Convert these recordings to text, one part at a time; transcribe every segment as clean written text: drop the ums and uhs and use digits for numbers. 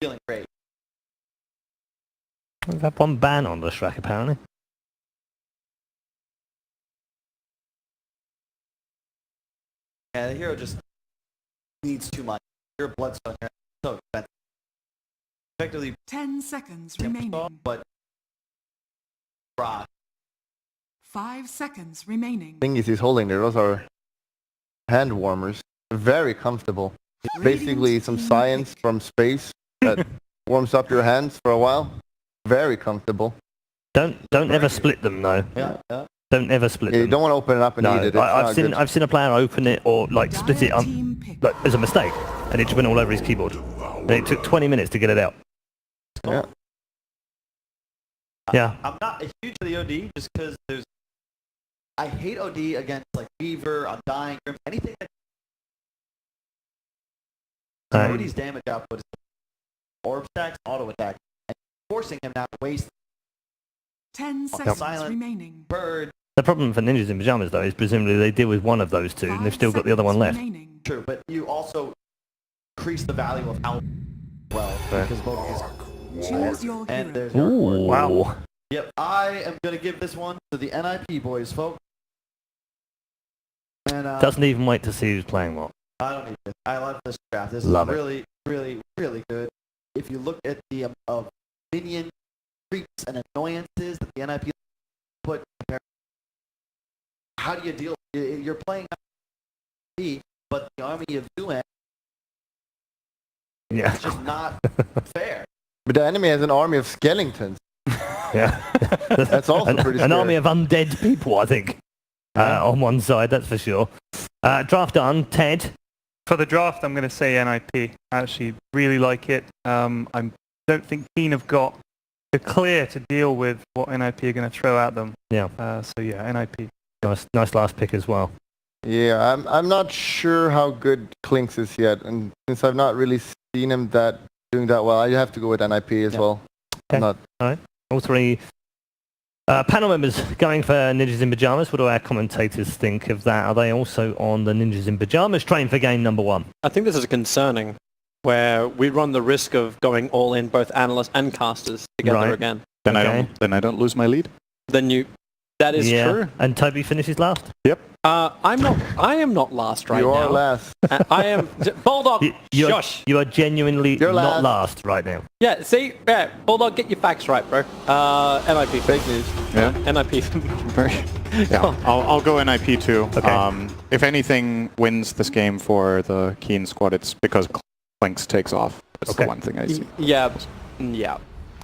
feeling great. We've had one ban on this track apparently. Yeah, the hero just needs too much. Your bloodstone here is so expensive. Effectively 10 seconds remaining. but rock. 5 seconds remaining. Thing is he's holding there, those are hand warmers. Very comfortable. It's basically some science from space that warms up your hands for a while. Very comfortable. Don't ever split them though. Yeah. Don't ever split Yeah, them. you don't want to open it up and eat it. It's I've seen a player open it or like split it like, as a mistake, and it just went all over his keyboard. And it took 20 minutes to get it out. Yeah. Yeah. I'm not a huge of the OD just because I hate OD against like Weaver, Undying, anything that OD's damage output is orb stacks, auto attack, and forcing him now to waste 10 seconds silent remaining. bird. The problem for Ninjas in Pyjamas though is presumably they deal with one of those two, and they've still got the other one left. Remaining. True, but you also increase the value of how well because both of these. Choose your And hero. there's your reward. Wow. Yep, I am gonna give this one to the NiP boys, folks. And Doesn't even wait to see who's playing what. I don't need this. I love this draft. This Love is it. really, really, really good. If you look at the of minion creeps and annoyances that the NiP put, how do you deal? You're playing NiP, but the army of Zuan, Yeah. it's just not fair. But the enemy has an army of skeletons. Yeah. That's also pretty an scary. army of undead people, I think, on one side, that's for sure. Draft done. Ted. For the draft, I'm going to say NiP. I actually really like it. I don't think Keen have got the clear to deal with what NiP are going to throw at them. Yeah. So yeah, NiP. Nice last pick as well. Yeah, I'm not sure how good Clinks is yet, and since I've not really seen him doing that well, I have to go with NiP as well. Okay. I'm not. All right. All three panel members going for Ninjas in Pyjamas. What do our commentators think of that? Are they also on the Ninjas in Pyjamas train for game number one? I think this is concerning, where we run the risk of going all in, both analysts and casters together Right. again. Then Okay. I don't lose my lead. That is true. And Toby finishes last. Yep. I am not last right You now. are last. I am. Bulldog, shush. You are genuinely You're not last. last right now. Yeah, see? Yeah, Bulldog, get your facts right, bro. NiP. Fake news. Yeah. NiP. Yeah. I'll go NiP too. Okay. If anything wins this game for the Keen squad, it's because Clinks takes off. That's Okay. the one thing I see. Yeah.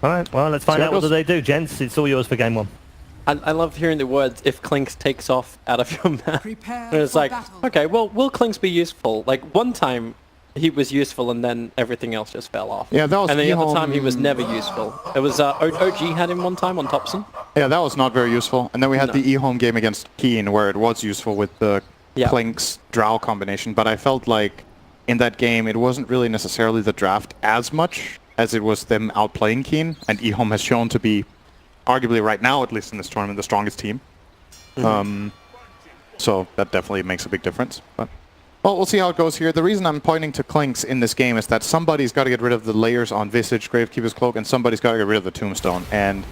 All right. Well, let's find See how out it what do goes. they do, gents. It's all yours for game one. I love hearing the words, if Clinks takes off out of your mouth. Prepare And it's for like, battle. okay, well, will Clinks be useful? Like, one time he was useful and then everything else just fell off. Yeah, that was And the other Ehom- time he was never useful. It was OG had him one time on Thompson. Yeah, that was not very useful. And then we had the E-Home game against Keen where it was useful with the Clinks Drow combination. But I felt like in that game it wasn't really necessarily the draft as much as it was them outplaying Keen. And E-Home has shown to be, arguably right now, at least in this tournament, the strongest team. So that definitely makes a big difference. But well, we'll see how it goes here. The reason I'm pointing to Clinks in this game is that somebody's got to get rid of the layers on Visage, Gravekeeper's Cloak, and somebody's got to get rid of the Tombstone. And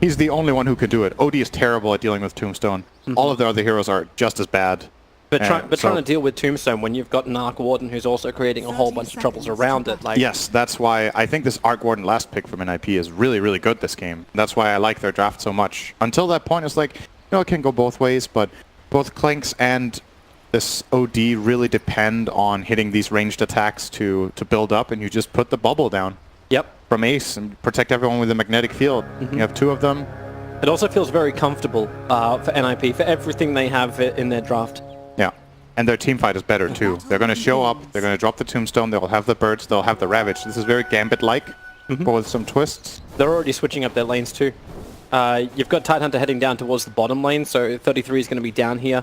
he's the only one who can do it. OD is terrible at dealing with Tombstone. All of the other heroes are just as bad. But trying to deal with Tombstone when you've got an Arc Warden who's also creating a whole bunch of troubles around it. Like, Yes, that's why I think this Arc Warden last pick from NiP is really, really good this game. That's why I like their draft so much. Until that point, it's like, you know, it can go both ways, but both Clinks and this OD really depend on hitting these ranged attacks to build up, and you just put the bubble down. Yep. From Ace and protect everyone with a magnetic field. You have two of them. It also feels very comfortable for NiP, for everything they have in their draft. Yeah. And their team fight is better too. They're going to show up, they're going to drop the Tombstone, they'll have the birds, they'll have the Ravage. This is very Gambit-like, but with some twists. They're already switching up their lanes too. You've got Tidehunter heading down towards the bottom lane, so 33 is going to be down here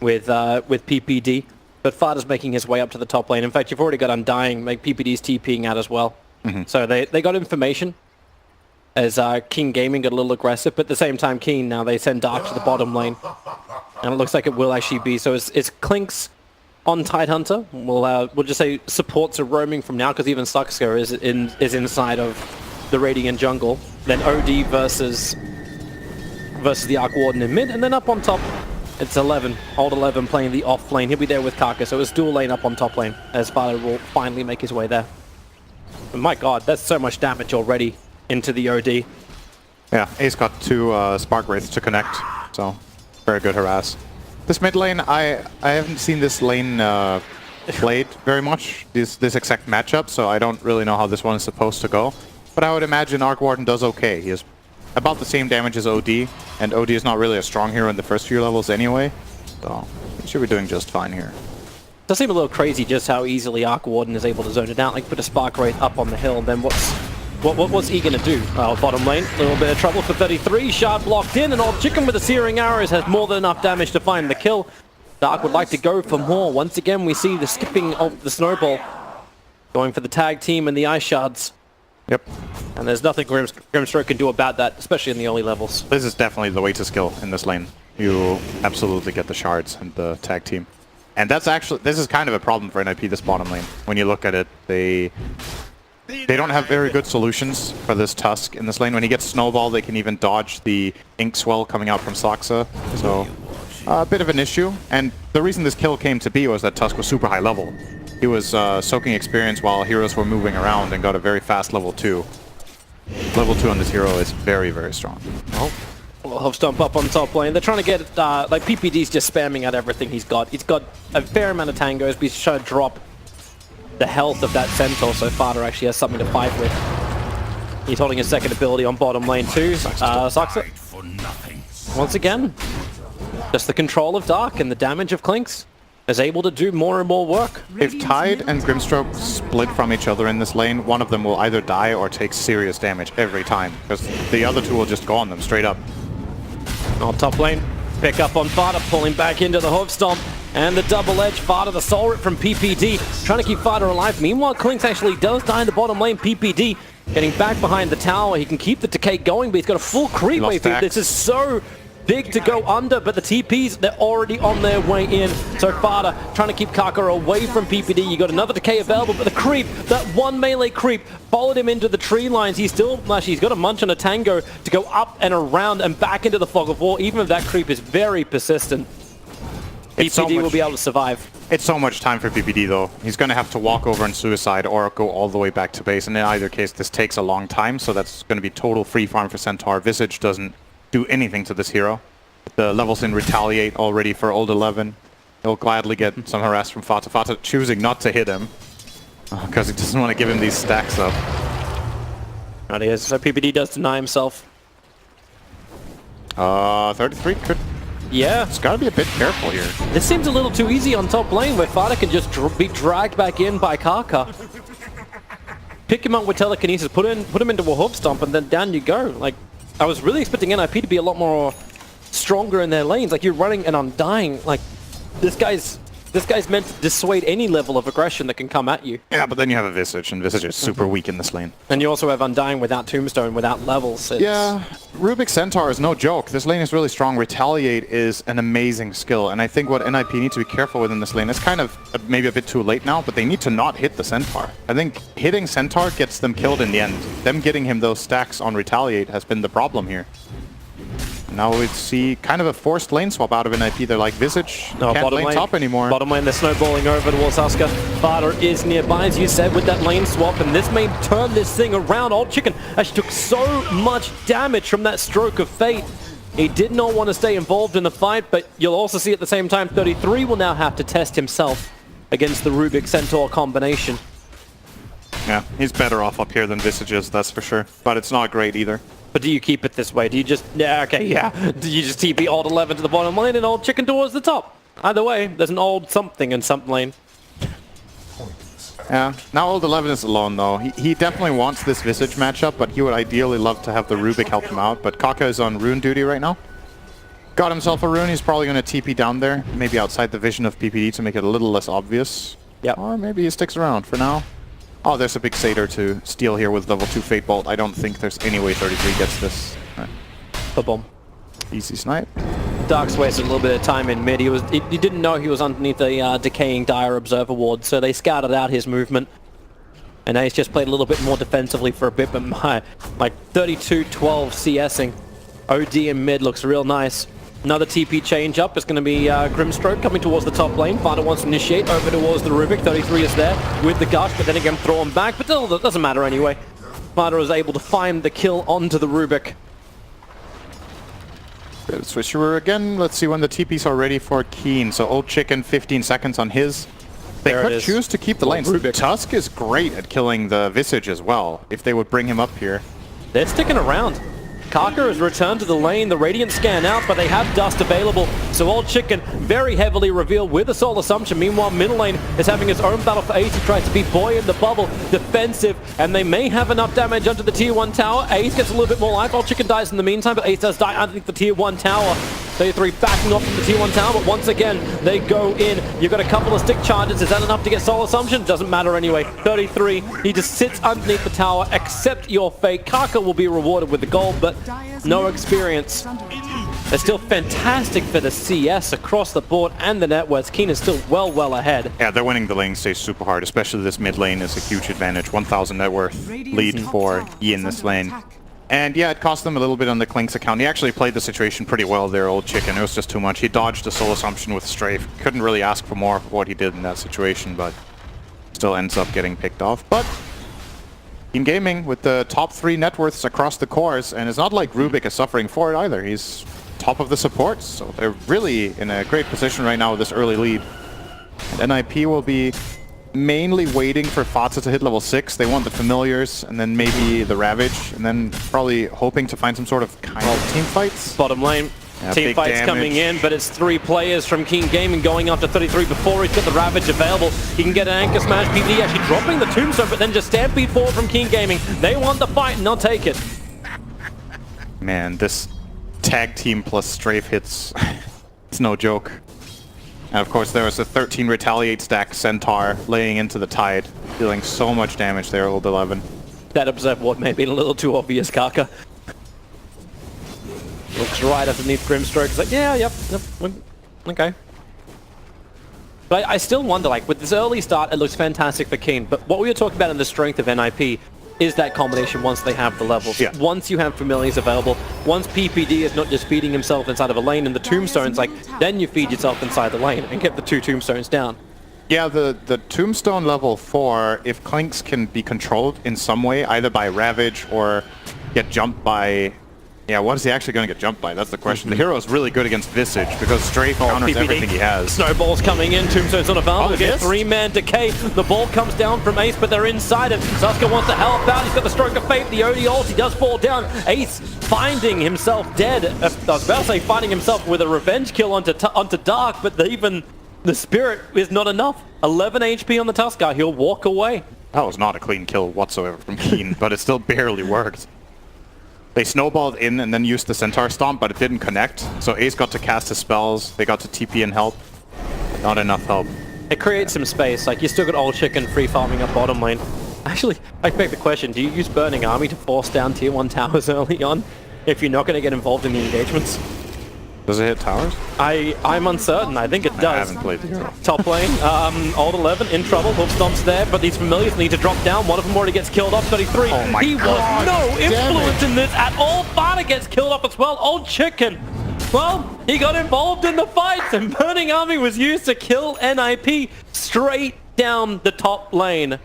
with PPD. But Farda's making his way up to the top lane. In fact, you've already got Undying, like PPD's TPing out as well. So they got information as King Gaming got a little aggressive, but at the same time, Keen now they send Dark to the bottom lane. And it looks like it will actually be. So it's Clinks on Tidehunter. We'll just say supports are roaming from now because even Suxka is inside of the Radiant jungle. Then OD versus the Arc Warden in mid, and then up on top it's 11. Old 11 playing the off lane. He'll be there with Kaka, so it's dual lane up on top lane as Father will finally make his way there. But my god, that's so much damage already into the OD. Yeah, Ace got 2 Spark Wraiths to connect, so very good harass. This mid lane, I haven't seen this lane played very much, this exact matchup, so I don't really know how this one is supposed to go. But I would imagine Arc Warden does okay. He has about the same damage as OD, and OD is not really a strong hero in the first few levels anyway, so he should be doing just fine here. It does seem a little crazy just how easily Arc Warden is able to zone it out, like put a Spark Wraith up on the hill, and then what's he going to do? Bottom lane, a little bit of trouble for 33. Shard blocked in, and Old Chicken with the Searing Arrows has more than enough damage to find the kill. Dark would like to go for more. Once again, we see the skipping of the Snowball. Going for the tag team and the Ice Shards. Yep. And there's nothing Grimstroke can do about that, especially in the early levels. This is definitely the way to skill in this lane. You absolutely get the shards and the tag team. And that's actually, this is kind of a problem for NiP, this bottom lane. When you look at it, they don't have very good solutions for this Tusk in this lane. When he gets Snowball, they can even dodge the Ink Swell coming out from Saxa. So, a bit of an issue. And the reason this kill came to be was that Tusk was super high level. He was soaking experience while heroes were moving around and got a very fast level 2. Level 2 on this hero is very, very strong. Oh. Well, Hoof Stomp up on top lane. They're trying to get, like PPD's just spamming out everything he's got. He's got a fair amount of tangos, but he's trying to drop the health of that Centaur, so Farder actually has something to fight with. He's holding his second ability on bottom lane too. Saxa. Once again, just the control of Dark and the damage of Clinks is able to do more and more work. If Tide and Grimstroke split from each other in this lane, one of them will either die or take serious damage every time, because the other two will just go on them straight up. On top lane, pick up on Farder, pulling back into the Hoof Stomp, and the double edge. Farder, the soul rip from PPD, trying to keep Farder alive. Meanwhile, Clinks actually does die in the bottom lane. PPD getting back behind the tower. He can keep the decay going, but he's got a full creep wave. This is so big to go under, but the TPs, they're already on their way in. So Farder trying to keep Kaka away from PPD. You got another decay available, but the creep, that one melee creep, followed him into the tree lines. He's still, actually, he's got a munch on a tango to go up and around and back into the fog of war, even if that creep is very persistent. PPD will be able to survive. It's so much time for PPD though. He's going to have to walk over and suicide or go all the way back to base, and in either case this takes a long time, so that's going to be total free farm for Centaur. Visage doesn't do anything to this hero. The levels in retaliate already for old 11. He'll gladly get some harass from Fata. Fata choosing not to hit him because he doesn't want to give him these stacks up. Right, he is. So PPD does deny himself. 33 could... Yeah. It's got to be a bit careful here. This seems a little too easy on top lane where Fata can just be dragged back in by Kaka. Pick him up with telekinesis, put him into a Hoof Stomp, and then down you go. Like, I was really expecting NiP to be a lot more stronger in their lanes. Like, you're running and undying. Like, this guy's meant to dissuade any level of aggression that can come at you. Yeah, but then you have a Visage, and Visage is super weak in this lane. And you also have Undying without Tombstone, without levels. Yeah, Rubik Centaur is no joke. This lane is really strong. Retaliate is an amazing skill, and I think what NiP need to be careful with in this lane, it's kind of maybe a bit too late now, but they need to not hit the Centaur. I think hitting Centaur gets them killed in the end. Them getting him those stacks on Retaliate has been the problem here. Now we see kind of a forced lane swap out of NiP. They're like, Visage can't lane top anymore. Bottom lane, they're snowballing over towards Asuka. Farder is nearby, as you said, with that lane swap, and this may turn this thing around. Old Chicken actually took so much damage from that stroke of fate. He did not want to stay involved in the fight, but you'll also see at the same time 33 will now have to test himself against the Rubik Centaur combination. Yeah, he's better off up here than Visage is, that's for sure. But it's not great either. But do you keep it this way? Do you just... Yeah, okay, yeah. Do you just TP old 11 to the bottom lane and Old Chicken towards the top? Either way, there's an old something in some lane. Yeah, now old 11 is alone though. He definitely wants this Visage matchup, but he would ideally love to have the Rubik help him out. But Kaka is on rune duty right now. Got himself a rune, he's probably going to TP down there. Maybe outside the vision of PPD to make it a little less obvious. Yep. Or maybe he sticks around for now. Oh, there's a big Satyr to steal here with level 2 Fate Bolt. I don't think there's any way 33 gets this. Right. Ba-boom. Easy snipe. Dark's wasted a little bit of time in mid. He didn't know he was underneath the decaying Dire Observer ward, so they scouted out his movement. And Ace just played a little bit more defensively for a bit, but like 32-12 CSing. OD in mid looks real nice. Another TP change up. It's going to be Grimstroke coming towards the top lane. Fighter wants to initiate over towards the Rubik. 33 is there with the Gush, but then again throw him back. But still, it doesn't matter anyway. Fighter was able to find the kill onto the Rubik. Switcher again. Let's see when the TPs are ready for Keen. So Old Chicken, 15 seconds on his. They could choose to keep the lanes. Rubik. Tusk is great at killing the Visage as well, if they would bring him up here. They're sticking around. Kaka has returned to the lane, the Radiant scan out, but they have Dust available. So Old Chicken very heavily revealed with the Soul Assumption. Meanwhile, middle lane is having its own battle for Ace. He tries to be Boy in the bubble, defensive, and they may have enough damage onto the tier 1 tower. Ace gets a little bit more life. Old Chicken dies in the meantime, but Ace does die underneath the tier 1 tower. 33 backing off from the tier 1 tower, but once again, they go in. You've got a couple of stick charges. Is that enough to get Soul Assumption? Doesn't matter anyway. 33, he just sits underneath the tower. Accept your fate. Kaka will be rewarded with the gold, but no experience. They're still fantastic for the CS across the board and the networks. Keen is still well ahead. Yeah, they're winning the lane stage super hard, especially this mid lane is a huge advantage. 1,000 net worth lead for E in this lane. And yeah, it cost them a little bit on the Klink's account. He actually played the situation pretty well there, Old Chicken. It was just too much. He dodged the Soul Assumption with Strafe. Couldn't really ask for more of what he did in that situation, but still ends up getting picked off. But Team Gaming with the top 3 net worths across the cores, and it's not like Rubik is suffering for it either. He's top of the supports, so they're really in a great position right now with this early lead. And NiP will be mainly waiting for Fatsa to hit level 6. They want the Familiars, and then maybe the Ravage, and then probably hoping to find some sort of kind of team fights. Bottom lane. Yeah, team fights damage coming in, but it's 3 players from King Gaming going after 33 before he's got the Ravage available. He can get an Anchor Smash. PvD actually dropping the Tombstone, but then just Stampede forward from King Gaming. They want the fight, and they'll take it. Man, this tag team plus strafe hits, it's no joke. And of course there was a 13 Retaliate stack Centaur laying into the Tide, dealing so much damage there, Old 11. That Observe Ward may have been a little too obvious, Kaka. Looks right underneath Grimstroke. It's like, yeah, yep, okay. But I still wonder, like, with this early start, it looks fantastic for Keen. But what we were talking about in the strength of NiP is that combination once they have the levels. Yeah. Once you have Familiars available, once PPD is not just feeding himself inside of a lane and the Tombstones, like, then you feed yourself inside the lane and get the 2 Tombstones down. Yeah, the Tombstone level 4, if Klinks can be controlled in some way, either by Ravage or get jumped by... Yeah, what is he actually going to get jumped by? That's the question. The hero is really good against Visage because Strafe counters everything he has. Snowball's coming in. Tombstone's on a vulnerable. Get 3-man decay. The ball comes down from Ace, but they're inside it. Saska wants to help out. He's got the Stroke of Fate. The OD ult. He does fall down. Ace finding himself dead. I was about to say finding himself with a revenge kill onto Dark, but even the Spirit is not enough. 11 HP on the Tuskar. He'll walk away. That was not a clean kill whatsoever from Keen, but it still barely worked. They snowballed in and then used the Centaur Stomp, but it didn't connect. So Ace got to cast his spells, they got to TP and help. Not enough help. It creates some space, like you still got Old Chicken free farming up bottom lane. Actually, I make the question, do you use Burning Army to force down tier 1 towers early on if you're not going to get involved in the engagements? Does it hit towers? I'm uncertain. I think it does. I haven't played the hero. Top lane, Old 11 in trouble. Hoof Stomp's there, but these Familiars need to drop down. One of them already gets killed off. 33. Oh my he God, was no influence in this at all. Fada gets killed off as well. Old Chicken. Well, he got involved in the fights, and Burning Army was used to kill NiP straight down the top lane.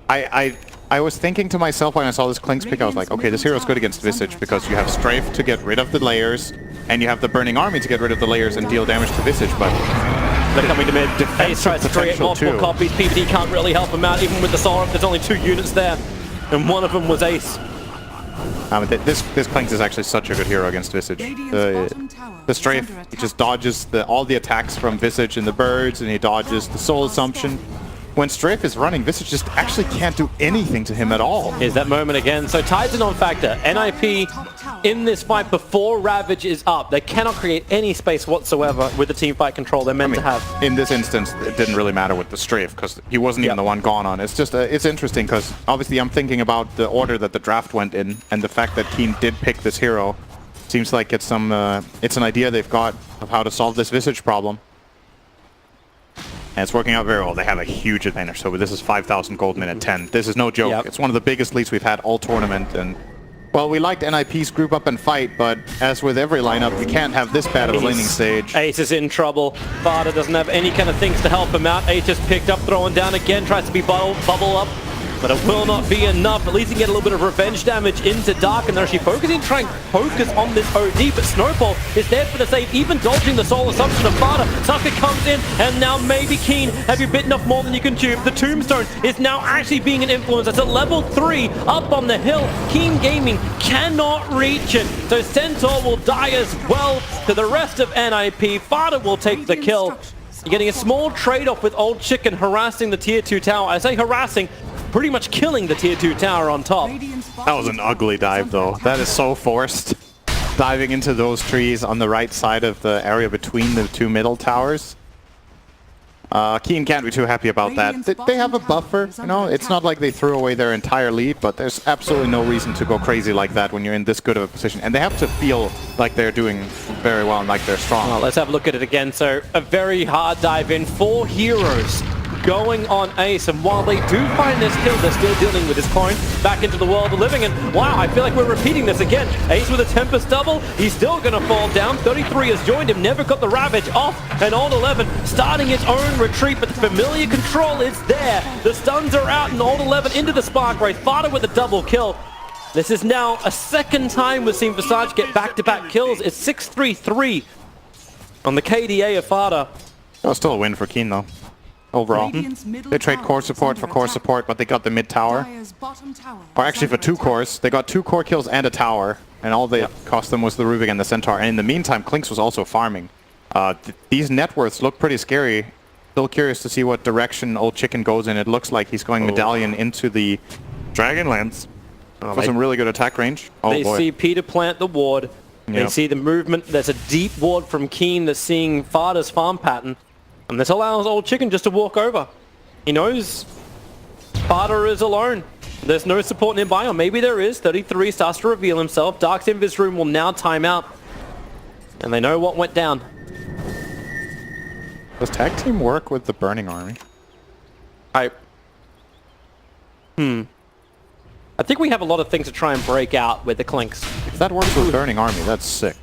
I was thinking to myself when I saw this Klinks pick, I was like, okay, this hero's good against Visage because you have Strafe to get rid of the layers, and you have the Burning Army to get rid of the layers and deal damage to Visage, but... They're coming to mid. Ace tries to create multiple copies. PvD can't really help him out, even with the Soul. There's only 2 units there, and one of them was Ace. This Klinks is actually such a good hero against Visage. The Strafe, he just dodges all the attacks from Visage and the birds, and he dodges the Soul Assumption. When Strafe is running, Visage just actually can't do anything to him at all. Here's that moment again. So Tide's a non-factor. NiP in this fight before Ravage is up. They cannot create any space whatsoever with the team fight control they're meant to have. In this instance, it didn't really matter with the Strafe because he wasn't even the one gone on. It's just, it's interesting because obviously I'm thinking about the order that the draft went in and the fact that Keen did pick this hero Seems like it's an idea they've got of how to solve this Visage problem. And it's working out very well. They have a huge advantage. So this is 5,000 gold minute 10. This is no joke. Yep. It's one of the biggest leads we've had all tournament. And well, we liked NiP's group up and fight, but as with every lineup, we can't have this bad of a laning stage. Ace is in trouble. Farda doesn't have any kind of things to help him out. Ace just picked up, throwing down again, tries to be bubble up. But it will not be enough. At least he can get a little bit of revenge damage into Dark, and they're actually focusing, trying to focus on this OD, but Snowball is there for the save, even dodging the soul assumption of Farda. Tucker comes in, and now maybe Keen, have you bitten off more than you can chew? The Tombstone is now actually being an influence. It's at level 3, up on the hill. Keen Gaming cannot reach it, so Centaur will die as well to the rest of NiP. Farda will take the kill. You're getting a small trade-off with Old Chicken harassing the tier 2 tower. I say harassing, pretty much killing the tier 2 tower on top. That was an ugly dive though. That is so forced. Diving into those trees on the right side of the area between the two middle towers. Keen can't be too happy about that. They have a buffer, you know, it's not like they threw away their entire lead, but there's absolutely no reason to go crazy like that when you're in this good of a position. And they have to feel like they're doing very well and like they're strong. Well, let's have a look at it again. So a very hard dive in. 4 heroes going on Ace, and while they do find this kill, they're still dealing with his coin back into the world of living. And wow, I feel like we're repeating this again. Ace with a Tempest double, he's still gonna fall down. 33 has joined him, never got the Ravage off, and Old 11 starting its own retreat, but the familiar control is there. The stuns are out, and Old 11 into the Spark Wraith. Farda with a double kill. This is now a second time we've seen Visage get back-to-back kills. It's 6-3-3 on the KDA of Farda. Oh, still a win for Keen though. Overall. They trade core support for core support, but they got the mid tower. Or actually for 2 cores. They got 2 core kills and a tower, and all they cost them was the Rubik and the Centaur. And in the meantime, Klinks was also farming. These net worths look pretty scary. Still curious to see what direction Old Chicken goes in. It looks like he's going Medallion into the Dragonlance for some really good attack range. Oh, they boy. see Peter plant the ward. They see the movement. There's a deep ward from Keen that's seeing Farda's farm pattern. And this allows Old Chicken just to walk over. He knows Farda is alone. There's no support nearby, or maybe there is. 33 starts to reveal himself. Dark's Invis room will now time out. And they know what went down. Does tag team work with the Burning Army? I think we have a lot of things to try and break out with the Klinks. If that works with Burning Army, that's sick.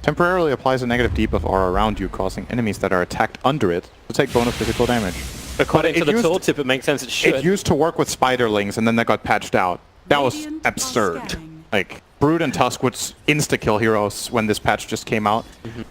Temporarily applies a negative debuff aura around you, causing enemies that are attacked under it to take bonus physical damage. According to the tooltip, it makes sense it should. It used to work with Spiderlings, and then that got patched out. That was absurd. Like, Brood and Tusk would insta-kill heroes when this patch just came out.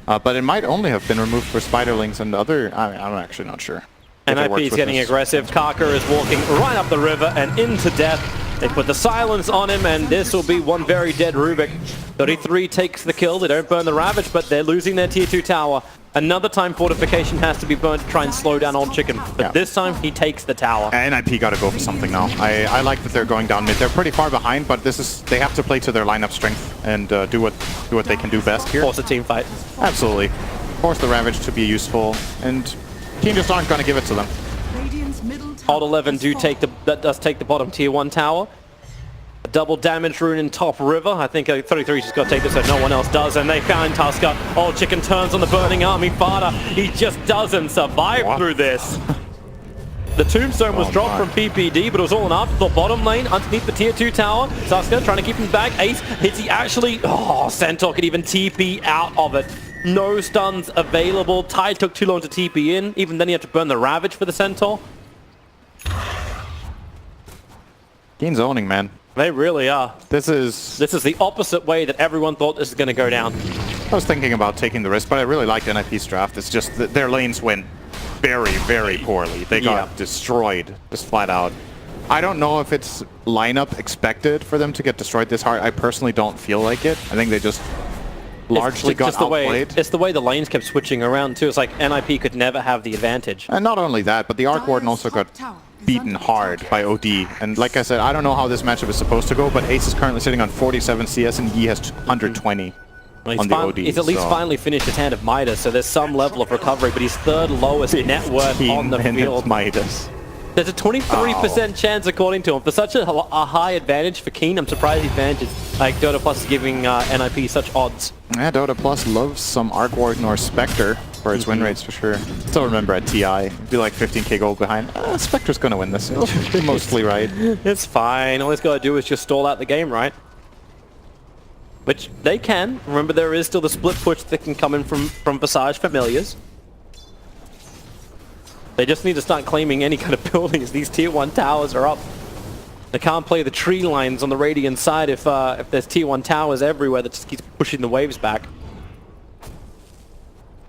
But it might only have been removed for Spiderlings and other... I'm actually not sure. NiP is getting aggressive. Karka is walking right up the river and into death. They put the silence on him, and this will be one very dead Rubik. 33 takes the kill. They don't burn the Ravage, but they're losing their tier 2 tower. Another time Fortification has to be burned to try and slow down Old Chicken. But this time, he takes the tower. And NiP got to go for something now. I like that they're going down mid. They're pretty far behind, but they have to play to their lineup strength and do what they can do best here. Force a team fight. Absolutely. Force the Ravage to be useful, and Team just aren't going to give it to them. Old 11 does take the bottom tier 1 tower. A double damage rune in top river. I think 33 just got to take this so no one else does, and they found Tusker. Old Chicken turns on the burning army. Farda, he just doesn't survive through this. The Tombstone was dropped from PPD, but it was all an afterthought. Bottom lane, underneath the tier 2 tower. Tusker trying to keep him back. Ace hits he actually... Oh, Centaur could even TP out of it. No stuns available. Tide took too long to TP in. Even then he had to burn the Ravage for the Centaur. Keen zoning, man. They really are. This is the opposite way that everyone thought this was going to go down. I was thinking about taking the risk, but I really liked NiP's draft. It's just that their lanes went very, very poorly. They got destroyed, just flat out. I don't know if it's lineup expected for them to get destroyed this hard. I personally don't feel like it. I think they just largely got outplayed. It's the way the lanes kept switching around too. It's like NiP could never have the advantage. And not only that, but the Arc Warden also got beaten hard by OD. And like I said, I don't know how this matchup is supposed to go, but Ace is currently sitting on 47 CS and Yi has 120 on the OD. He's at least finally finished his hand of Midas, so there's some level of recovery, but he's third lowest net worth on the field. Midas. There's a 23% chance, according to him. For such a high advantage for Keen, I'm surprised the advantage like Dota Plus is giving NiP such odds. Yeah, Dota Plus loves some Arc Warden or Spectre for its win rates for sure. Still remember at TI, it'd be like 15k gold behind. Spectre's gonna win this. It'll be mostly right. It's fine. All he's got to do is just stall out the game, right? Which they can. Remember, there is still the split push that can come in from Visage Familiars. They just need to start claiming any kind of buildings. These tier 1 towers are up. They can't play the tree lines on the Radiant side if there's tier 1 towers everywhere that just keeps pushing the waves back.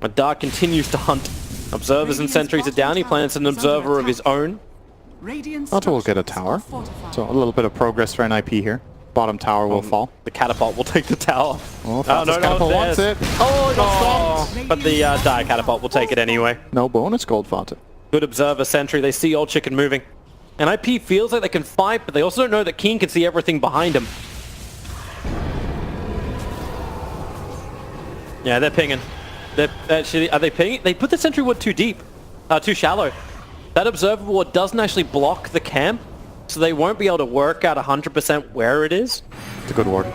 But Dark continues to hunt. Observers and sentries are down. He plants an observer of his own. Auto will get a tower. So a little bit of progress for NiP here. Bottom tower will fall. The catapult will take the tower. Oh, catapult wants it. Oh, it got stopped. But the dire catapult will take it anyway. No bonus gold fought it. Good observer sentry. They see Old Chicken moving. NiP feels like they can fight, but they also don't know that Keen can see everything behind him. Yeah, they're pinging. Are they pinging? They put the sentry ward too deep. Too shallow. That observer ward doesn't actually block the camp, so they won't be able to work out 100% where it is. It's a good ward.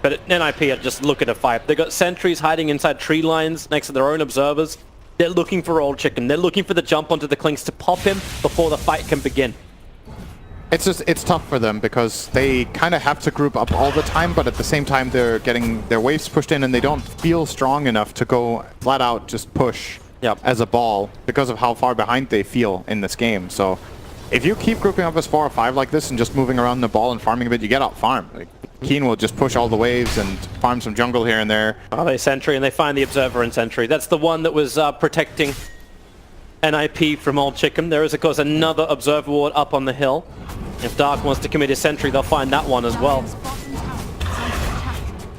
But NiP are just looking to fight. They've got sentries hiding inside tree lines next to their own observers. They're looking for Old Chicken. They're looking for the jump onto the Clinks to pop him before the fight can begin. It's tough for them because they kind of have to group up all the time, but at the same time they're getting their waves pushed in and they don't feel strong enough to go flat out just push as a ball because of how far behind they feel in this game. So if you keep grouping up as 4 or 5 like this and just moving around the ball and farming a bit, you get out farm. Like, Keen will just push all the waves and farm some jungle here and there. Oh, they sentry and they find the observer in sentry. That's the one that was protecting NiP from Old Chicken. There is, of course, another observer ward up on the hill. If Dark wants to commit his sentry, they'll find that one as well.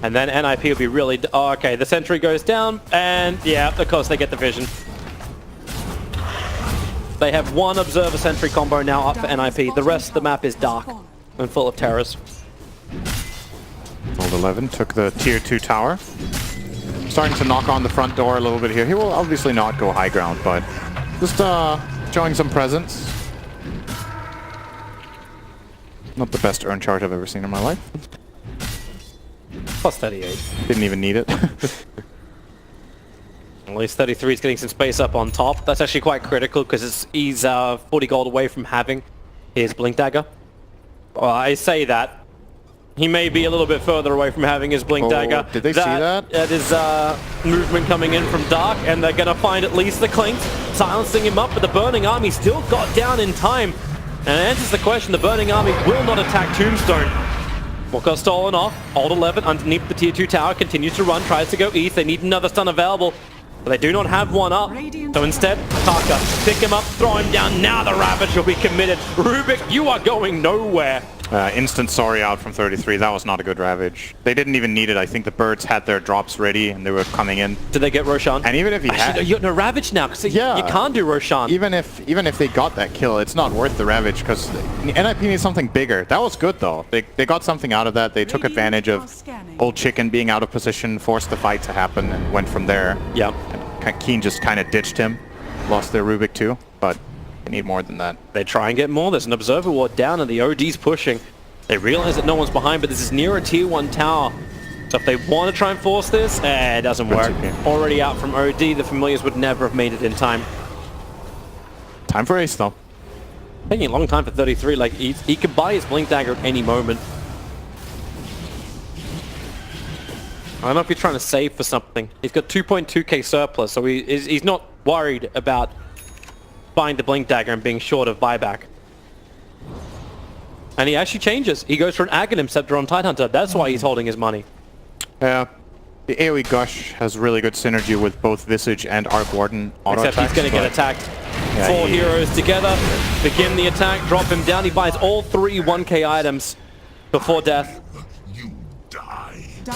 And then NiP will be really... Oh, okay, the sentry goes down, and yeah, of course they get the vision. They have one observer sentry combo now up for NiP. The rest of the map is dark and full of terrors. Old 11 took the tier 2 tower. Starting to knock on the front door a little bit here. He will obviously not go high ground, but just showing some presence. Not the best earn chart I've ever seen in my life. Plus 38. Didn't even need it. At least 33 is getting some space up on top. That's actually quite critical because he's 40 gold away from having his Blink Dagger. Well, I say that. He may be a little bit further away from having his Blink Dagger. Did they see that? That is movement coming in from Dark, and they're going to find at least the Clinks, silencing him up, but the Burning Army still got down in time. And it answers the question, the Burning Army will not attack Tombstone. What got stolen off? Old 11 underneath the tier 2 tower continues to run, tries to go east. They need another stun available, but they do not have one up. So instead, Taka, pick him up, throw him down. Now the Ravage will be committed. Rubik, you are going nowhere. Instant sorry out from 33. That was not a good Ravage. They didn't even need it. I think the birds had their drops ready and they were coming in. Did they get Roshan? And even if he had... No, Ravage now, because you can't do Roshan. Even if they got that kill, it's not worth the Ravage, because NiP needs something bigger. That was good, though. They got something out of that. They took advantage of Old Chicken being out of position, forced the fight to happen, and went from there. Yeah. And Keen just kind of ditched him. Lost their Rubik, too, but... they need more than that. They try and get more. There's an observer ward down and the OD's pushing. They realize that no one's behind, but this is near a tier 1 tower. So if they want to try and force this, it doesn't work. Already out from OD, the Familiars would never have made it in time. Time for Ace, though. Taking a long time for 33. Like, he could buy his Blink Dagger at any moment. I don't know if you're trying to save for something. He's got 2.2k surplus, so he's not worried about buying the Blink Dagger and being short of buyback. And he actually changes. He goes for an Aghanim Scepter on Tidehunter. That's why he's holding his money. Yeah. The AoE Gush has really good synergy with both Visage and Arc Warden auto Except he's going to get attacked. Yeah, 4 heroes together. Begin the attack. Drop him down. He buys all 3 1k items before death.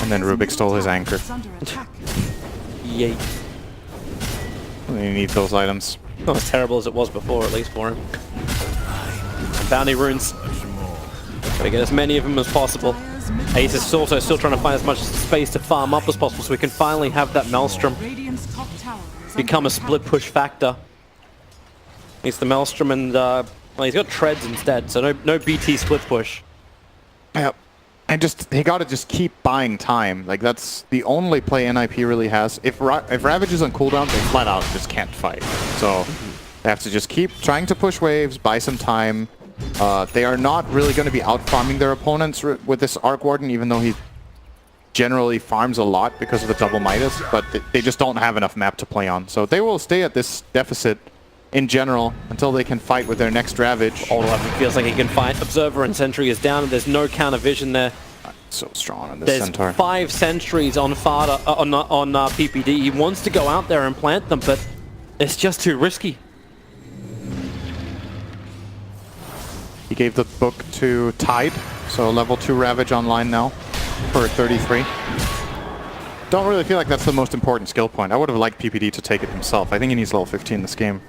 And then Rubik stole his anchor. Yay. He needs those items. Not as terrible as it was before, at least for him. And bounty runes. Gotta get as many of them as possible. Ace is also still trying to find as much space to farm up as possible so we can finally have that Maelstrom become a split push factor. It's the Maelstrom and well, he's got treads instead, so no BT split push. Yep. And he got to just keep buying time. Like, that's the only play NiP really has. If Ravage is on cooldown, they flat out just can't fight. So they have to just keep trying to push waves, buy some time. They are not really going to be out-farming their opponents with this Arc Warden, even though he generally farms a lot because of the double Midas, but they just don't have enough map to play on. So they will stay at this deficit in general until they can fight with their next Ravage. Old 11 feels like he can fight. Observer and Sentry is down, and there's no counter vision there. So strong on this There's Centaur. 5 sentries on Fada, on PPD. He wants to go out there and plant them, but it's just too risky. He gave the book to Tide, so level 2 Ravage online now for 33. Don't really feel like that's the most important skill point. I would have liked PPD to take it himself. I think he needs level 15 this game.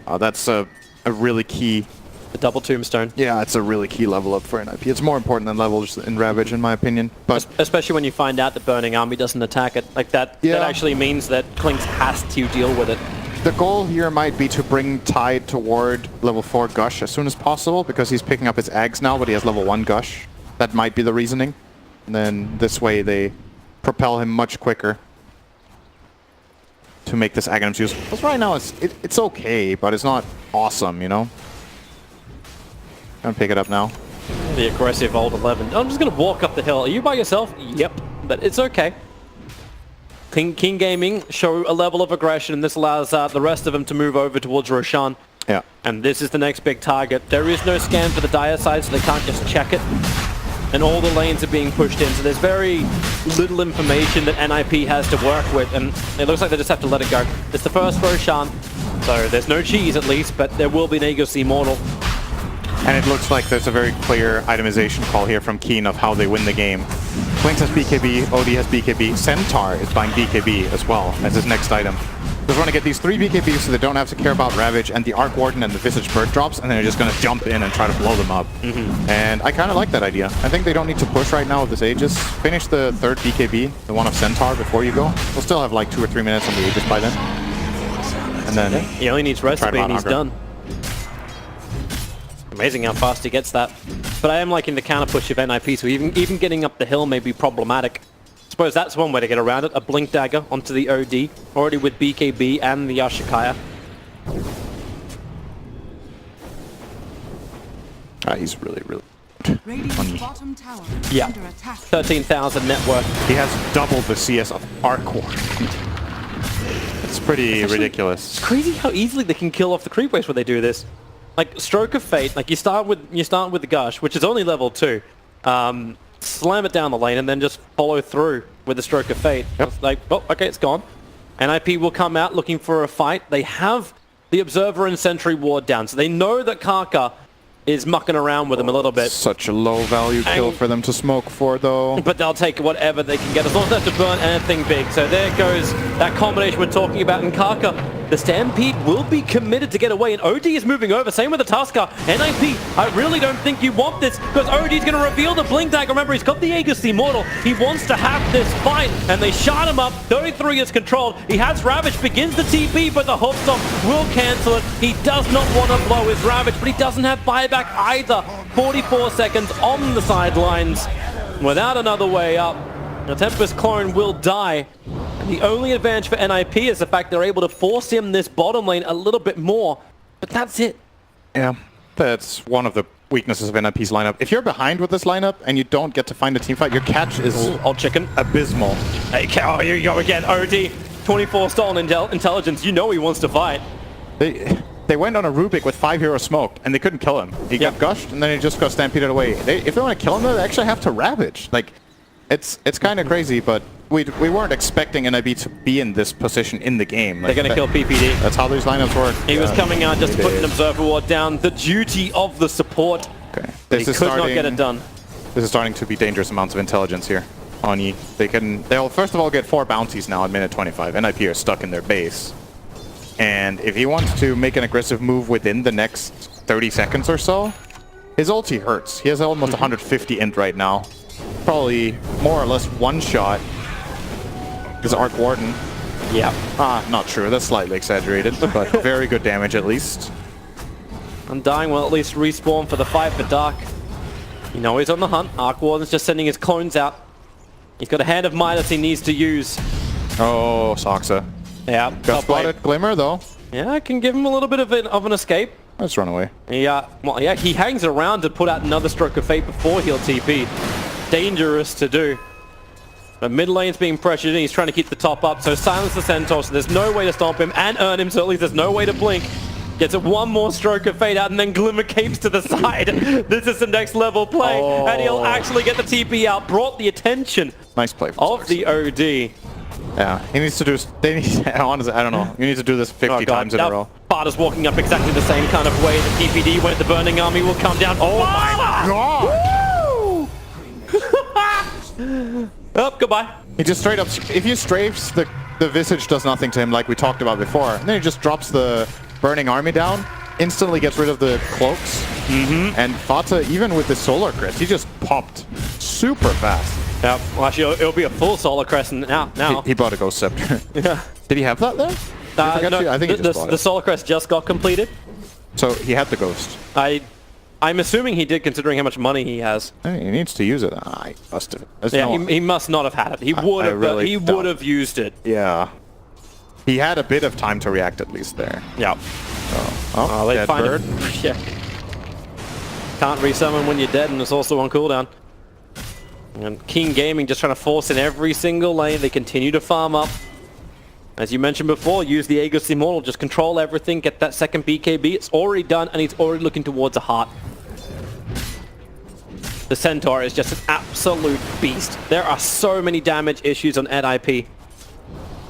That's a really key... The double tombstone. Yeah, it's a really key level up for NiP. It's more important than levels in Ravage, in my opinion. But especially when you find out the Burning Army doesn't attack it. Like that, that actually means that Klinks has to deal with it. The goal here might be to bring Tide toward level 4 Gush as soon as possible, because he's picking up his Ags now, but he has level 1 Gush. That might be the reasoning. And then this way they propel him much quicker to make this Aghanims useful. Because right now it's okay, but it's not awesome, you know? I'm gonna pick it up now. The aggressive old 11. I'm just gonna walk up the hill. Are you by yourself? Yep, but it's okay. King Gaming show a level of aggression, and this allows the rest of them to move over towards Roshan. Yeah. And this is the next big target. There is no scan for the Dire side, so they can't just check it. And all the lanes are being pushed in, so there's very little information that NiP has to work with, and it looks like they just have to let it go. It's the first Roshan, so there's no cheese at least, but there will be an Aegis Immortal. And it looks like there's a very clear itemization call here from Keen of how they win the game. Klinks has BKB, OD has BKB, Centaur is buying BKB as well as his next item. Just want to get these 3 BKBs so they don't have to care about Ravage and the Arc Warden and the Visage Bird drops, and then they're just going to jump in and try to blow them up. And I kind of like that idea. I think they don't need to push right now with this Aegis. Finish the 3rd BKB, the one of Centaur, before you go. We'll still have like 2 or 3 minutes on the Aegis by then. And then he only needs recipe and he's done. Amazing how fast he gets that. But I am liking the counter push of NiP, so even getting up the hill may be problematic. I suppose that's one way to get around it. A Blink Dagger onto the OD, already with BKB and the Ashikaya. He's really Radiant's bottom tower is Yeah. under attack. 13,000 net worth. He has double the CS of Arc Warden. It's pretty ridiculous. It's crazy how easily they can kill off the creep waves when they do this. Like Stroke of Fate, like you start with the Gush, which is only level 2. Slam it down the lane and then just follow through with the Stroke of Fate. Yep. It's like, oh, okay, it's gone. NiP will come out looking for a fight. They have the Observer and Sentry ward down, so they know that Kaka is mucking around with them a little bit. Such a low value kill for them to smoke for, though. But they'll take whatever they can get, as long as they have to burn anything big. So there goes that combination we're talking about in Kaka. The Stampede will be committed to get away, and OD is moving over. Same with the Tusker. NiP, I really don't think you want this, because OD is going to reveal the Blink Dagger. Remember, he's got the Aegis Immortal. He wants to have this fight, and they shot him up. 33 is controlled. He has Ravage, begins the TP, but the Hookstop will cancel it. He does not want to blow his Ravage, but he doesn't have buyback either. 44 seconds on the sidelines. Without another way up, the Tempest Clone will die. The only advantage for NiP is the fact they're able to force him this bottom lane a little bit more, but that's it. Yeah, that's one of the weaknesses of NiP's lineup. If you're behind with this lineup and you don't get to find a team fight, your catch is odd chicken. Abysmal. Hey, oh, here you go again. OD, 24 stolen intelligence. You know he wants to fight. They went on a Rubik with 5 heroes smoked, and they couldn't kill him. He got gushed, and then he just got stampeded away. If they want to kill him, they actually have to Ravage. Like, it's kind of crazy, but we weren't expecting NiP to be in this position in the game. Like, they're going to kill PPD. That's how these lineups work. He was coming out just to put an Observer ward down. The duty of the support. Okay. He could not get it done. This is starting to be dangerous amounts of intelligence here on E. They'll first of all get 4 bounties now at minute 25. NiP are stuck in their base. And if he wants to make an aggressive move within the next 30 seconds or so, his ulti hurts. He has almost 150 int right now. Probably more or less one-shot his Arc Warden. Yeah. Not true. That's slightly exaggerated, but very good damage at least. Undying will at least respawn for the fight for Dark. You know he's on the hunt. Arc Warden's just sending his clones out. He's got a Hand of Midas he needs to use. Oh, Soxa. Yeah. Got spotted. Glimmer, though. Yeah, I can give him a little bit of an escape. Let's run away. Yeah, well, yeah, he hangs around to put out another Stroke of Fate before he'll TP. Dangerous to do. But mid lane's being pressured in. He's trying to keep the top up. So silence the Centaur. So there's no way to stop him and earn him. So at least there's no way to blink. Gets a one more Stroke of Fate out and then Glimmer capes to the side. This is some next level play. Oh. And he'll actually get the TP out. Brought the attention Nice play of the OD. Yeah, he needs to do... honestly, I don't know. You need to do this 50 times in a row. Sparta's walking up exactly the same kind of way. The TPD when the Burning Army will come down. Oh my god! Oh, goodbye. He just straight up... If you strafes, the Visage does nothing to him like we talked about before. And then he just drops the Burning Army down, instantly gets rid of the cloaks. And Fata, even with the Solar Crest, he just popped super fast. Yeah, well actually it'll be a full Solar Crest now. He bought a Ghost Scepter. Yeah. Did he have that there? No, I think he just bought the it. Solar Crest just got completed. So he had the Ghost. I'm assuming he did, considering how much money he has. I mean, he needs to use it. He must have. He must not have had it. He would have. really He would have used it. Yeah. He had a bit of time to react at least there. Yeah. Oh, They dead find bird. Yeah. Can't resummon when you're dead, and it's also on cooldown. And King Gaming just trying to force in every single lane. They continue to farm up. As you mentioned before, use the Aegis Immortal, just control everything, get that second BKB. It's already done, and he's already looking towards a heart. The Centaur is just an absolute beast. There are so many damage issues on NiP.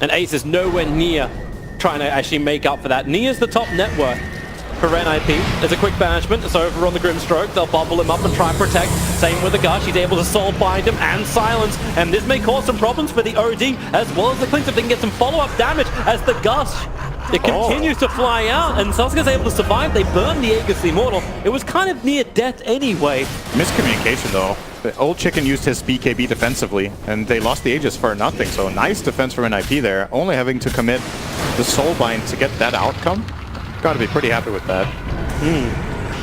And Ace is nowhere near trying to actually make up for that. Nia's the top net worth for NiP. There's a quick banishment. It's over on the Grimstroke. They'll bubble him up and try and protect. Same with the Gush. He's able to soul bind him and silence. And this may cause some problems for the OD as well as the Clinks if they can get some follow-up damage as the Gush. It continues to fly out, and Sasuke's able to survive. They burn the Aegis Immortal. It was kind of near death anyway. Miscommunication, though. The old chicken used his BKB defensively, and they lost the Aegis for nothing. So nice defense from NiP there. Only having to commit the Soulbind to get that outcome. Got to be pretty happy with that.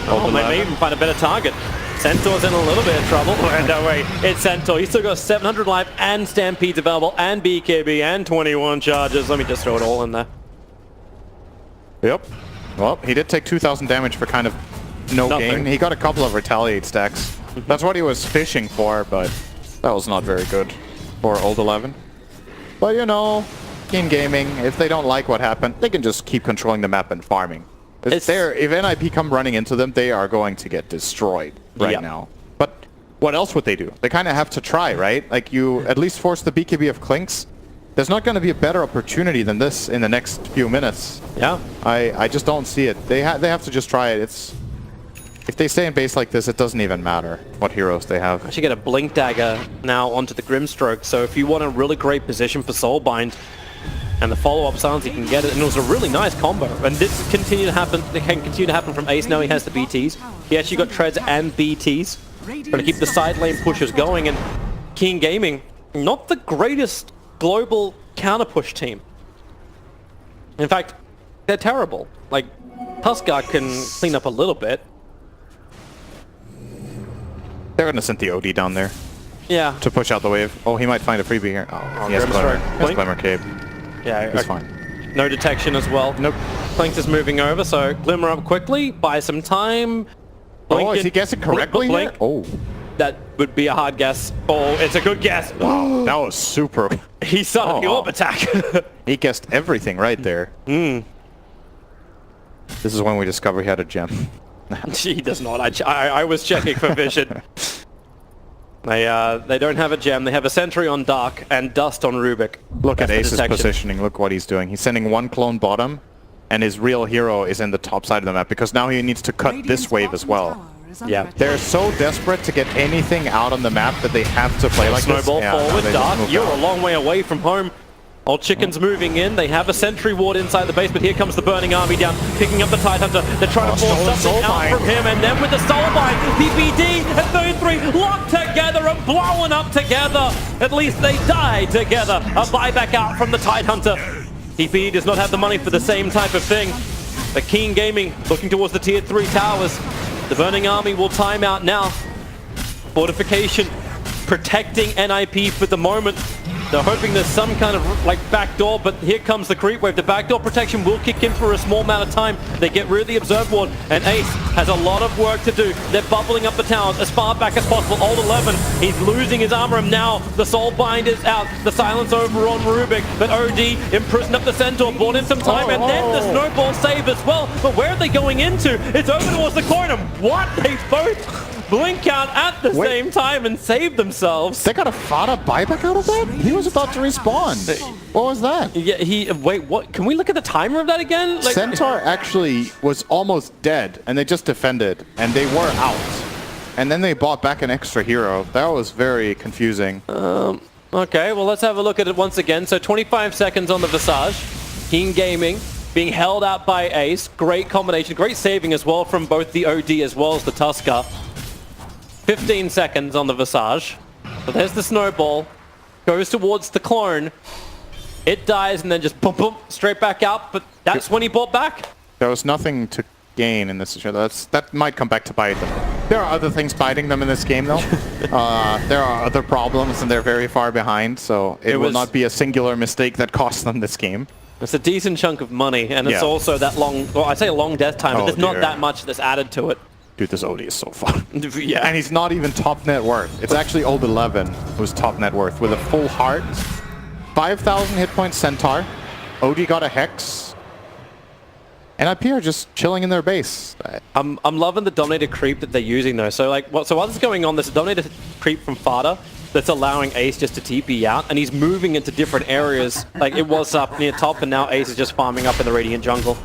Oh, they may even find a better target. Centaur's in a little bit of trouble. No way, it's Centaur. He's still got 700 life and Stampede's available and BKB and 21 charges. Let me just throw it all in there. Yep. Well, he did take 2,000 damage for kind of no gain. He got a couple of Retaliate stacks. That's what he was fishing for, but that was not very good for Old 11. But you know, in gaming, if they don't like what happened, they can just keep controlling the map and farming. If NiP come running into them, they are going to get destroyed right now. But what else would they do? They kind of have to try, right? Like, you at least force the BKB of Clinks. There's not going to be a better opportunity than this in the next few minutes. Yeah. I just don't see it. They have to just try it. If they stay in base like this, it doesn't even matter what heroes they have. Actually get a Blink Dagger now onto the Grimstroke, so if you want a really great position for Soulbind, and the follow-up silence, you can get it, and it was a really nice combo. And this can continue to happen from Ace. Now he has the BTs. He actually got Treads and BTs. Trying to keep the side lane pushes going, and King Gaming, not the greatest global counter-push team. In fact, they're terrible. Like, Tuskar can clean up a little bit. They're going to send the OD down there. Yeah. To push out the wave. Oh, he might find a freebie here. Oh, he has Glimmer. He has Glimmer Cape. Yeah, he's fine. No detection as well. Nope. Clinks is moving over, so Glimmer up quickly, buy some time. Oh, is he guessing correctly here? Oh. That would be a hard guess. Oh, it's a good guess. That was super. He started the orb attack. He guessed everything right there. This is when we discover he had a gem. He does not. I was checking for vision. They don't have a gem. They have a sentry on Dark and Dust on Rubik. Look at Ace's positioning. Look what he's doing. He's sending one clone bottom, and his real hero is in the top side of the map, because now he needs to cut this wave as well. Yeah, they're so desperate to get anything out on the map that they have to play like Snowball this. forward, Dark. You're a long way away from home. Old Chicken's moving in. They have a sentry ward inside the base, but here comes the Burning Army down, picking up the Tidehunter. They're trying to force something out from him, and then with the Soulbind, PPD and 33 locked together and blowing up together. At least they die together. A buyback out from the Tidehunter. PPD does not have the money for the same type of thing. But Keen Gaming looking towards the tier 3 towers. The Burning Army will time out now. Fortification protecting NiP for the moment. They're hoping there's some kind of like backdoor, but here comes the creep wave. The backdoor protection will kick in for a small amount of time. They get rid of the Observe Ward, and Ace has a lot of work to do. They're bubbling up the towers as far back as possible. Old 11, he's losing his armor, and now the Soulbind is out. The silence over on Rubik, but OD imprisoned up the Centaur, bought in some time, and then the Snowball save as well. But where are they going into? It's over towards the corner. What? They both blink out at the same time and save themselves. They got a Fada buyback out of that? He was about to respawn. What was that? Yeah, wait, what? Can we look at the timer of that again? Like, Centaur actually was almost dead, and they just defended, and they were out. And then they bought back an extra hero. That was very confusing. Okay, well, let's have a look at it once again. So 25 seconds on the Visage. Keen Gaming being held out by Ace. Great combination, great saving as well from both the OD as well as the Tusker. 15 seconds on the Visage. So there's the Snowball. Goes towards the clone. It dies and then just boom, boom, straight back out. But that's when he bought back. There was nothing to gain in this situation. That might come back to bite them. There are other things biting them in this game, though. There are other problems, and they're very far behind. So it will not be a singular mistake that costs them this game. It's a decent chunk of money, and it's also that long, well, I say long death time, but there's not that much that's added to it. Dude, this OD is so fun. Yeah. And he's not even top net worth. It's actually Old 11 who's top net worth with a full heart. 5,000 hit points Centaur. OD got a Hex. NiP are just chilling in their base. I'm loving the dominated creep that they're using though. So like, so what's going on? There's a dominated creep from Fada that's allowing Ace just to TP out, and he's moving into different areas. Like it was up near top, and now Ace is just farming up in the Radiant jungle.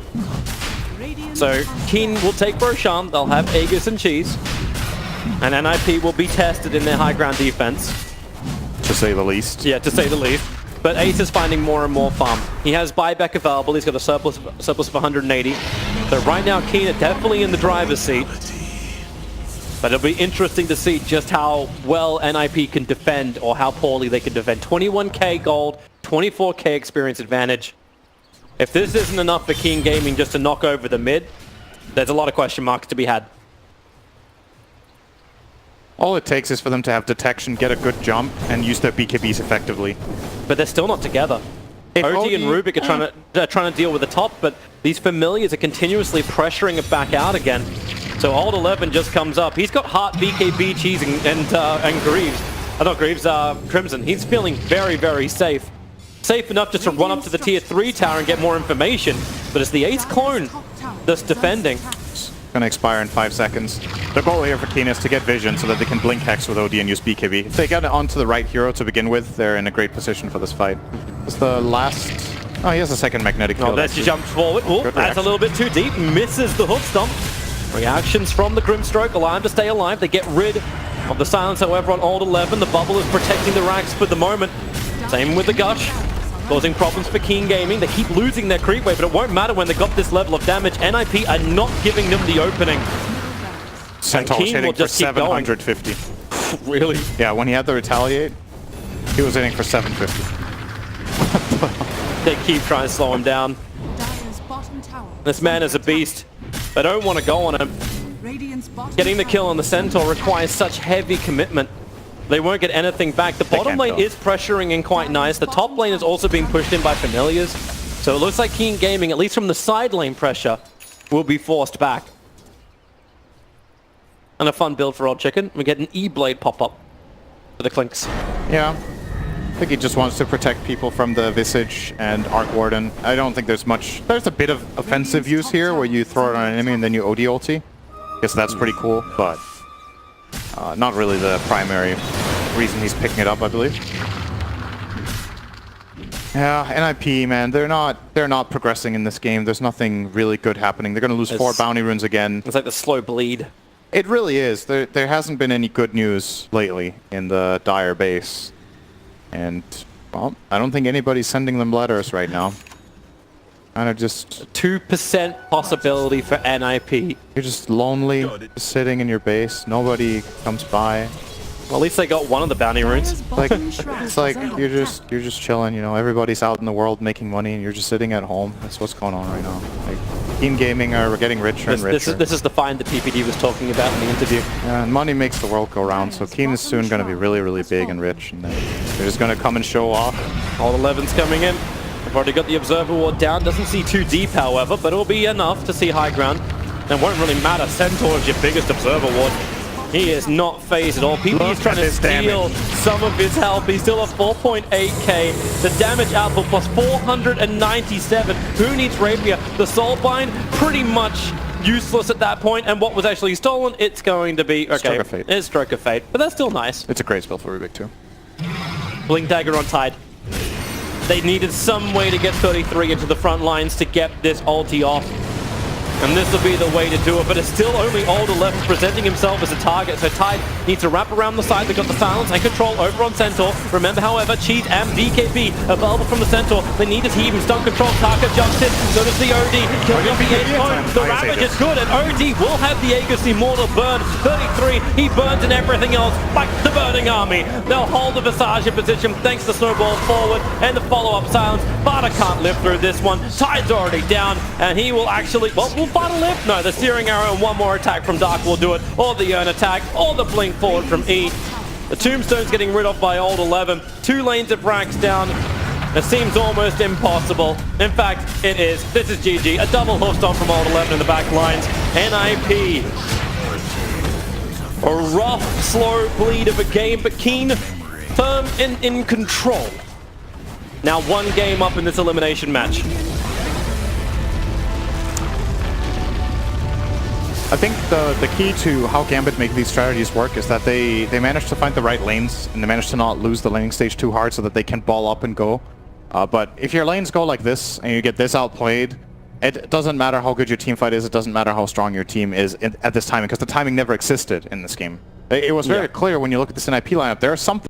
So Keen will take Roshan, they'll have Aegis and Cheese, and NiP will be tested in their high ground defense. To say the least. Yeah, to say the least. But Ace is finding more and more farm. He has buyback available, he's got a surplus of 180. So right now Keen are definitely in the driver's seat. But it'll be interesting to see just how well NiP can defend, or how poorly they can defend. 21k gold, 24k experience advantage. If this isn't enough for Keen Gaming just to knock over the mid, there's a lot of question marks to be had. All it takes is for them to have detection, get a good jump, and use their BKBs effectively. But they're still not together. OD and Rubik are trying to deal with the top, but these familiars are continuously pressuring it back out again. So Old 11 just comes up. He's got Heart, BKB, Cheese, and Greaves. Not Greaves, Crimson. He's feeling very, very safe. Safe enough just to run up to the tier 3 tower and get more information, but it's the Ace clone that's defending. It's gonna expire in 5 seconds. The goal here for Keen is to get vision so that they can blink Hex with OD and use BKB. If they get it onto the right hero to begin with, they're in a great position for this fight. It's the last... Oh, he has a second magnetic field. Oh, there she jumps forward. Oh, that's a little bit too deep. Misses the hook stomp. Reactions from the Grimstroke allow him to stay alive. They get rid of the silence, however, on Old 11. The bubble is protecting the racks for the moment. Same with the Gush. Causing problems for Keen Gaming. They keep losing their creep wave, but it won't matter when they got this level of damage. NiP are not giving them the opening. Centaur was hitting for 750. Really? Yeah, when he had the retaliate, he was hitting for 750. They keep trying to slow him down. This man is a beast. They don't want to go on him. Getting the kill on the Centaur requires such heavy commitment. They won't get anything back. The bottom lane is pressuring in quite nice. The top lane is also being pushed in by familiars. So it looks like Keen Gaming, at least from the side lane pressure, will be forced back. And a fun build for Old Chicken. We get an E-Blade pop-up for the Clinks. Yeah. I think he just wants to protect people from the Visage and Arc Warden. I don't think there's much... There's a bit of offensive use here where you throw it on an enemy and then you OD ulti. Guess that's pretty cool, but... not really the primary reason he's picking it up, I believe. Yeah, NiP, man, they're not progressing in this game. There's nothing really good happening. They're going to lose 4 bounty runes again. It's like the slow bleed. It really is. There hasn't been any good news lately in the Dire base. And, well, I don't think anybody's sending them letters right now. Kind of just... 2% possibility for NiP. You're just lonely, just sitting in your base. Nobody comes by. Well, at least they got one of the bounty runes. Like, it's like you're just chilling, you know. Everybody's out in the world making money, and you're just sitting at home. That's what's going on right now. Like, Keen Gaming are getting richer and richer. This is the find that PPD was talking about in the interview. And money makes the world go round, so Keen is soon going to be really, really big and rich, and then they're just going to come and show off. All 11's coming in. I've already got the Observer Ward down. Doesn't see too deep, however, but it'll be enough to see high ground. And it won't really matter. Centaur is your biggest Observer Ward. He is not phased at all. PPD is trying to steal some of his health. He's still at 4.8k. The damage output plus 497. Who needs Rapier? The Soulbind, pretty much useless at that point. And what was actually stolen? It's going to be... Okay, Stroke of Fate. It's Stroke of Fate, but that's still nice. It's a great spell for Rubik too. Blink Dagger on Tide. They needed some way to get 33 into the front lines to get this ulti off. And this will be the way to do it, but it's still only Old 11 presenting himself as a target, so Tide needs to wrap around the side. They've got the silence and control over on Centaur. Remember, however, Cheese and DKB available from the Centaur. They need his heave and stun control. Taka jumps in, so does the OD. Killing off the Aegis. The Ravage is good, and OD will have the Aegis Immortal burn. 33, he burns and everything else, like the Burning Army. They'll hold the Visage in position thanks to Snowball forward and the follow-up silence. Vada can't live through this one. Tide's already down, and he will actually, well, will Vada live? No, the Searing Arrow and one more attack from Dark will do it, or the Urn attack, or the Blink forward from E. The Tombstone's getting rid of by Old 11. 2 lanes of Brax down. It seems almost impossible. In fact, it is. This is GG. A double hoof stomp from Old 11 in the back lines. NiP. A rough, slow bleed of a game, but Keen, firm and in control. Now 1 game up in this elimination match. I think the key to how Gambit make these strategies work is that they manage to find the right lanes and they manage to not lose the laning stage too hard so that they can ball up and go. But if your lanes go like this and you get this outplayed, it doesn't matter how good your team fight is, it doesn't matter how strong your team is at this timing, because the timing never existed in this game. It was very clear when you look at this NiP lineup, there are some